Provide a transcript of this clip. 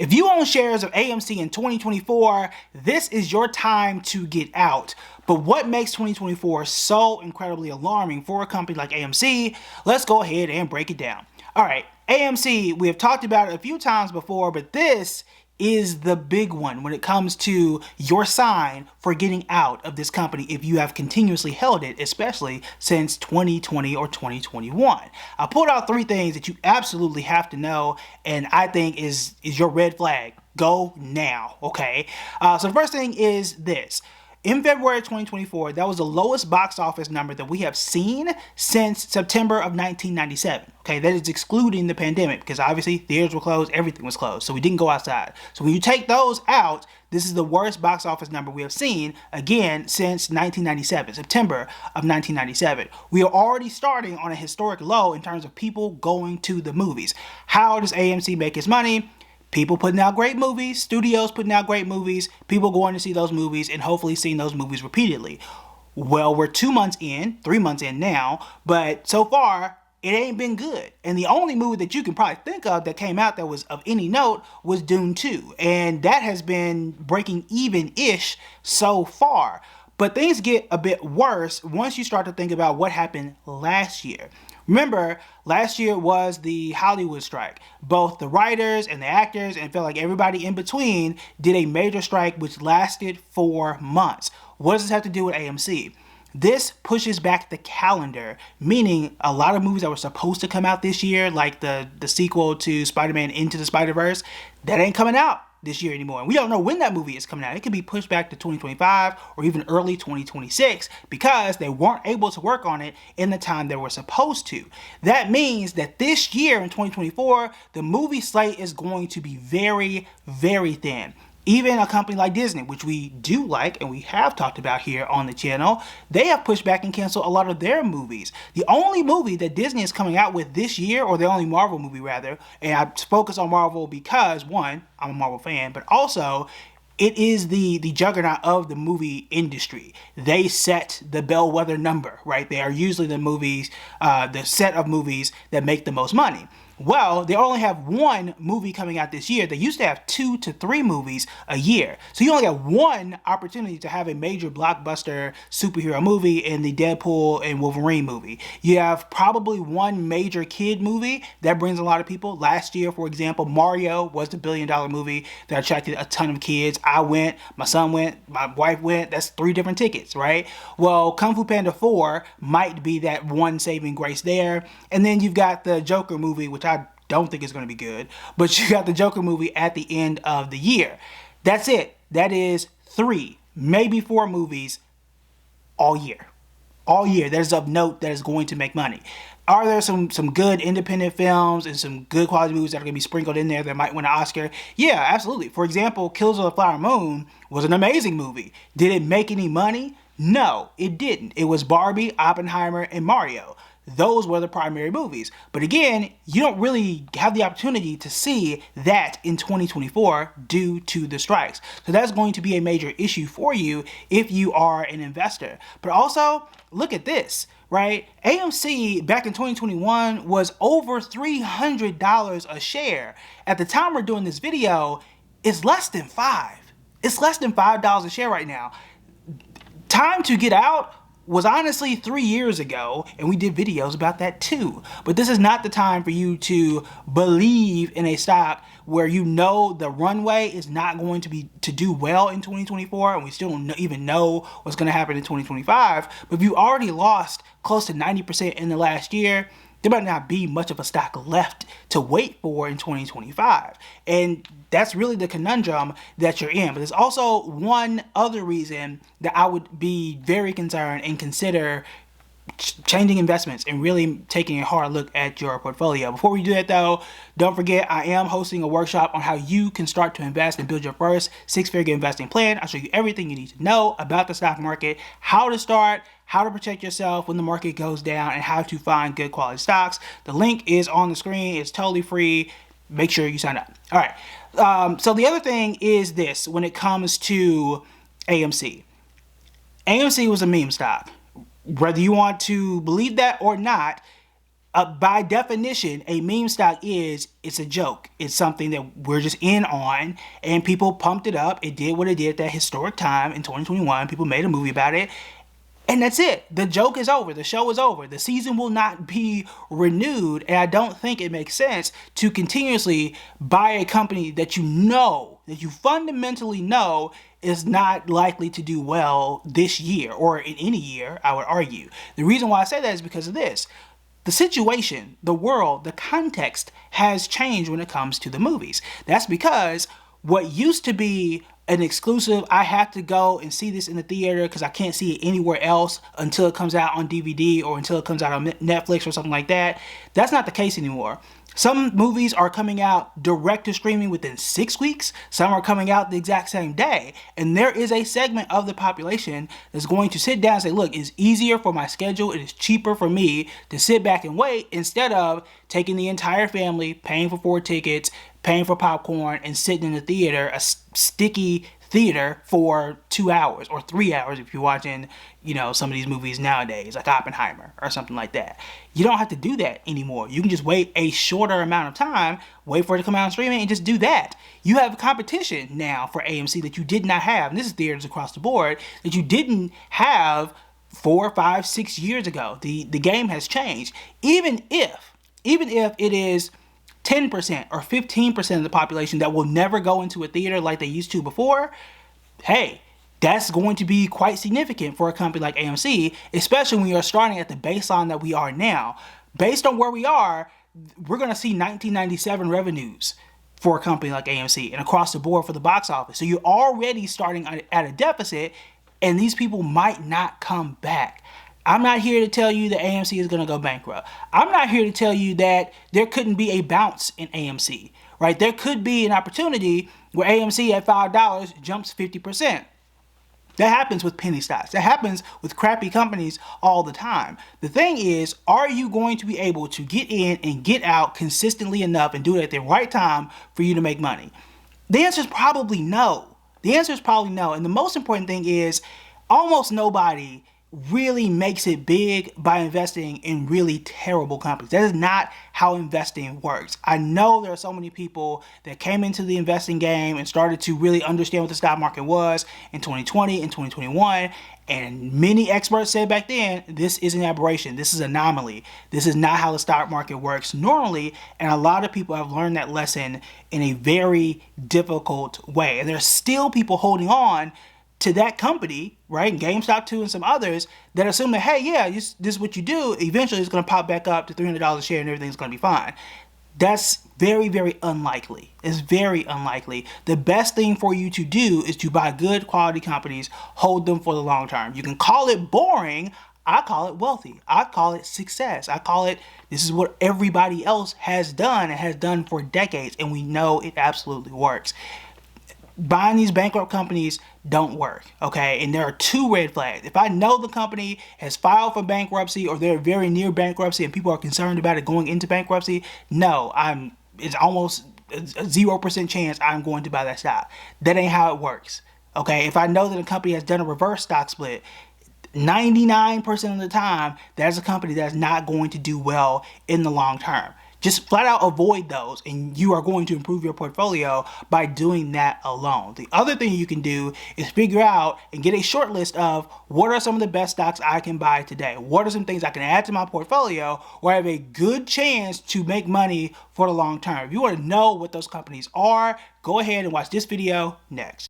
If you own shares of AMC in 2024, this is your time to get out. But what makes 2024 so incredibly alarming for a company like AMC? Let's go ahead and break it down. All right, AMC, we have talked about it a few times before, but this is the big one when it comes to your sign for getting out of this company if you have continuously held it, especially since 2020 or 2021. I pulled out 3 things that you absolutely have to know, and I think is your red flag. Go now, okay? So the first thing is this. In February 2024, that was the lowest box office number that we have seen since September of 1997. Okay, that is excluding the pandemic because obviously theaters were closed, everything was closed, so we didn't go outside. So when you take those out, this is the worst box office number we have seen, again, since 1997, September of 1997. We are already starting on a historic low in terms of people going to the movies. How does AMC make its money? People putting out great movies, studios putting out great movies, people going to see those movies and hopefully seeing those movies repeatedly. Well, we're 2 months in, 3 months in now, but so far it ain't been good. And the only movie that you can probably think of that came out that was of any note was Dune 2. And that has been breaking even-ish so far. But things get a bit worse once you start to think about what happened last year. Remember, last year was the Hollywood strike. Both the writers and the actors, and it felt like everybody in between, did a major strike which lasted 4 months. What does this have to do with AMC? This pushes back the calendar, meaning a lot of movies that were supposed to come out this year, like the sequel to Spider-Man Into the Spider-Verse, that ain't coming out this year anymore. And we don't know when that movie is coming out. It could be pushed back to 2025 or even early 2026 because they weren't able to work on it in the time they were supposed to. That means that this year in 2024, the movie slate is going to be very, very thin. Even a company like Disney, which we do like and we have talked about here on the channel, they have pushed back and canceled a lot of their movies. The only movie that Disney is coming out with this year, or the only Marvel movie rather, and I focus on Marvel because, one, I'm a Marvel fan, but also it is the juggernaut of the movie industry. They set the bellwether number, right? They are usually the movies, the set of movies that make the most money. Well, they only have 1 movie coming out this year. They used to have 2 to 3 movies a year. So you only have 1 opportunity to have a major blockbuster superhero movie in the Deadpool and Wolverine movie. You have probably 1 major kid movie that brings a lot of people. Last year, for example, Mario was the $1 billion movie that attracted a ton of kids. I went, my son went, my wife went. That's 3 different tickets, right? Well, Kung Fu Panda 4 might be that one saving grace there. And then you've got the Joker movie, which I don't think it's going to be good, but you got the Joker movie at the end of the year. That's it. That is 3, maybe 4 movies all year. All year. That is of note that is going to make money. Are there some good independent films and some good quality movies that are going to be sprinkled in there that might win an Oscar? Yeah, absolutely. For example, Killers of the Flower Moon was an amazing movie. Did it make any money? No, it didn't. It was Barbie, Oppenheimer, and Mario. Those were the primary movies. But again, you don't really have the opportunity to see that in 2024 due to the strikes. So that's going to be a major issue for you if you are an investor. But also, look at this, right? AMC back in 2021 was over $300 a share. At the time we're doing this video, it's less than $5. It's less than $5 a share right now. Time to get out was honestly 3 years ago, and we did videos about that too. But this is not the time for you to believe in a stock where you know the runway is not going to do well in 2024, and we still don't even know what's going to happen in 2025. But if you already lost close to 90% in the last year, there might not be much of a stock left to wait for in 2025. And that's really the conundrum that you're in. But there's also one other reason that I would be very concerned and consider changing investments and really taking a hard look at your portfolio. Before we do that though, don't forget I am hosting a workshop on how you can start to invest and build your first 6-figure investing plan. I'll show you everything you need to know about the stock market, how to start, how to protect yourself when the market goes down, and how to find good quality stocks. The link is on the screen. It's totally free. Make sure you sign up. All right. So the other thing is this when it comes to AMC. AMC was a meme stock. Whether you want to believe that or not, by definition, a meme stock it's a joke. It's something that we're just in on, and people pumped it up. It did what it did at that historic time in 2021. People made a movie about it. And that's it. The joke is over. The show is over. The season will not be renewed. And I don't think it makes sense to continuously buy a company that that you fundamentally know is not likely to do well this year or in any year, I would argue. The reason why I say that is because of this. The situation, the world, the context has changed when it comes to the movies. That's because what used to be an exclusive, I have to go and see this in the theater because I can't see it anywhere else until it comes out on DVD or until it comes out on Netflix or something like that. That's not the case anymore. Some movies are coming out direct to streaming within 6 weeks. Some are coming out the exact same day. And there is a segment of the population that's going to sit down and say, look, it's easier for my schedule. It is cheaper for me to sit back and wait instead of taking the entire family, paying for 4 tickets, paying for popcorn, and sitting in the theater, a sticky theater for 2 hours or 3 hours if you're watching, some of these movies nowadays, like Oppenheimer or something like that. You don't have to do that anymore. You can just wait a shorter amount of time, wait for it to come out on streaming, and just do that. You have competition now for AMC that you did not have, and this is theaters across the board, that you didn't have 4, 5, 6 years ago. The game has changed. Even if it is 10% or 15% of the population that will never go into a theater like they used to before, hey, that's going to be quite significant for a company like AMC, especially when you're starting at the baseline that we are now. Based on where we are, we're going to see 1997 revenues for a company like AMC and across the board for the box office. So you're already starting at a deficit, and these people might not come back. I'm not here to tell you that AMC is going to go bankrupt. I'm not here to tell you that there couldn't be a bounce in AMC, right? There could be an opportunity where AMC at $5 jumps 50%. That happens with penny stocks. That happens with crappy companies all the time. The thing is, are you going to be able to get in and get out consistently enough and do it at the right time for you to make money? The answer is probably no. The answer is probably no. And the most important thing is almost nobody really makes it big by investing in really terrible companies. That is not how investing works. I know there are so many people that came into the investing game and started to really understand what the stock market was in 2020 and 2021. And many experts said back then, this is an aberration. This is an anomaly. This is not how the stock market works normally. And a lot of people have learned that lesson in a very difficult way. And there's still people holding on to that company, right, GameStop too and some others, that assume that, hey, yeah, this is what you do. Eventually it's going to pop back up to $300 a share and everything's going to be fine. That's very, very unlikely. It's very unlikely. The best thing for you to do is to buy good quality companies, hold them for the long term. You can call it boring. I call it wealthy. I call it success. I call it, this is what everybody else has done and has done for decades, and we know it absolutely works. Buying these bankrupt companies don't work, okay? And there are 2 red flags. If I know the company has filed for bankruptcy or they're very near bankruptcy and people are concerned about it going into bankruptcy, no, it's almost a 0% chance I'm going to buy that stock. That ain't how it works, okay? If I know that a company has done a reverse stock split, 99% of the time, that's a company that's not going to do well in the long term. Just flat out avoid those, and you are going to improve your portfolio by doing that alone. The other thing you can do is figure out and get a short list of what are some of the best stocks I can buy today. What are some things I can add to my portfolio where I have a good chance to make money for the long term? If you want to know what those companies are, go ahead and watch this video next.